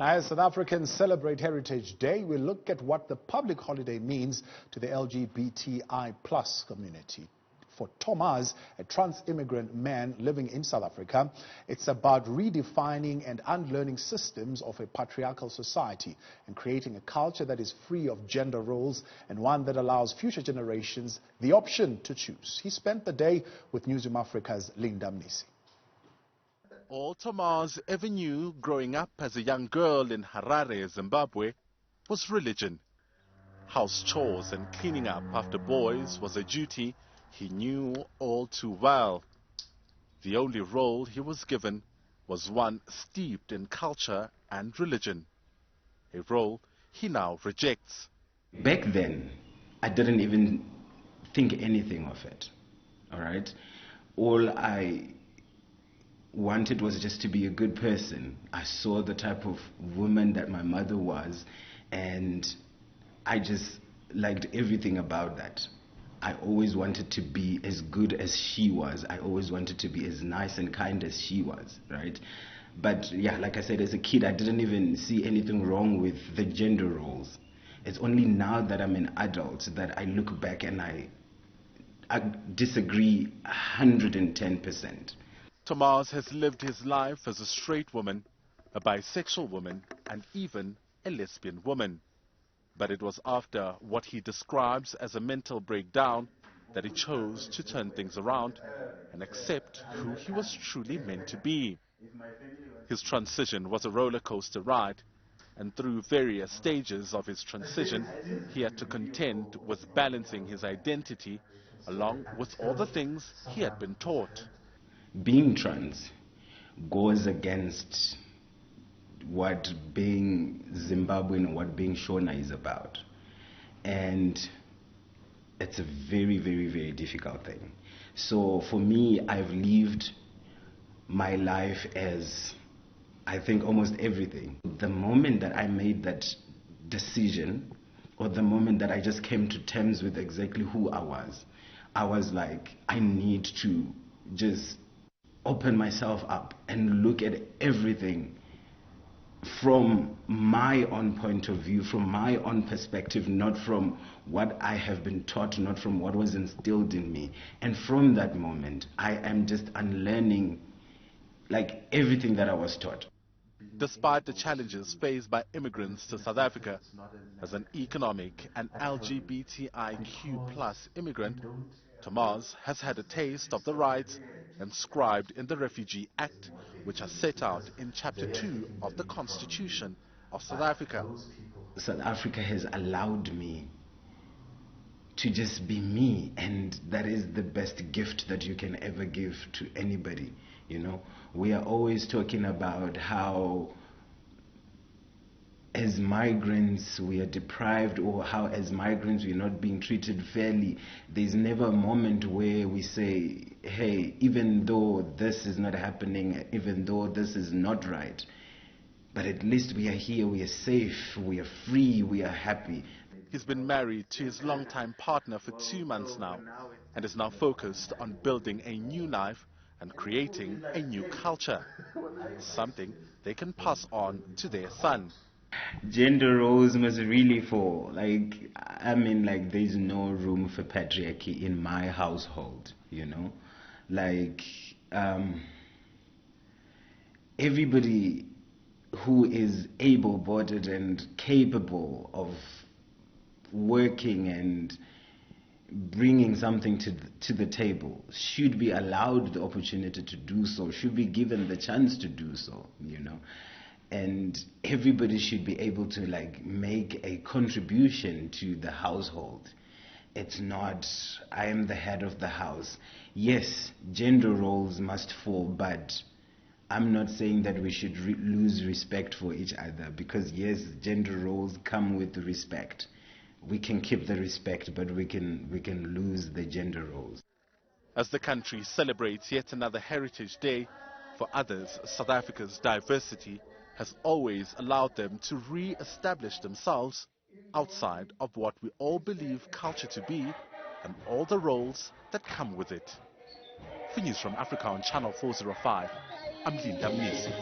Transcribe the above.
As South Africans celebrate Heritage Day, we look at what the public holiday means to the LGBTI plus community. For Thomars, a trans-immigrant man living in South Africa, it's about redefining and unlearning systems of a patriarchal society and creating a culture that is free of gender roles and one that allows future generations the option to choose. He spent the day with Newzroom Afrika's Mnisi. All Thomars ever knew growing up as a young girl in Harare, Zimbabwe, was religion. House chores and cleaning up after boys was a duty he knew all too well. The only role he was given was one steeped in culture and religion, a role he now rejects. Back then, I didn't even think anything of it, all right? All I wanted was just to be a good person. I saw the type of woman that my mother was, and I just liked everything about that. I always wanted to be as good as she was. I always wanted to be as nice and kind as she was, right? But yeah, like I said, as a kid, I didn't even see anything wrong with the gender roles. It's only now that I'm an adult that I look back and I disagree 110%. Thomars has lived his life as a straight woman, a bisexual woman, and even a lesbian woman. But it was after what he describes as a mental breakdown that he chose to turn things around and accept who he was truly meant to be. His transition was a roller coaster ride, and through various stages of his transition, he had to contend with balancing his identity along with all the things he had been taught. Being trans goes against what being Zimbabwean or what being Shona is about. And it's a very, very, very difficult thing. So for me, I've lived my life as, I think, almost everything. The moment that I made that decision, or the moment that I just came to terms with exactly who I was like, I need to just open myself up and look at everything from my own point of view, from my own perspective, not from what I have been taught, not from what was instilled in me. And from that moment, I am just unlearning like everything that I was taught. Despite the challenges faced by immigrants to South Africa, as an economic and LGBTIQ+ immigrant, Thomars has had a taste of the rights inscribed in the Refugee Act, which are set out in Chapter 2 of the Constitution of South Africa. South Africa has allowed me to just be me, and that is the best gift that you can ever give to anybody. You know, we are always talking about how as migrants we are deprived, or how as migrants we're not being treated fairly. There's never a moment where we say, hey, even though this is not happening, even though this is not right, but at least we are here, we are safe, we are free, we are happy. He's been married to his longtime partner for 2 months now, and is now focused on building a new life and creating a new culture, something they can pass on to their son. Gender roles must really fall. Like, I mean, like, there's no room for patriarchy in my household, you know? Like, everybody who is able-bodied and capable of working and bringing something to the table should be allowed the opportunity to do so, should be given the chance to do so, you know? And everybody should be able to like make a contribution to the household. It's not, I am the head of the house. Yes, gender roles must fall, but I'm not saying that we should lose respect for each other, because yes, gender roles come with respect. We can keep the respect, but we can lose the gender roles. As the country celebrates yet another Heritage Day, for others, South Africa's diversity has always allowed them to re-establish themselves outside of what we all believe culture to be and all the roles that come with it. For News from Africa on Channel 405, I'm Mnisi.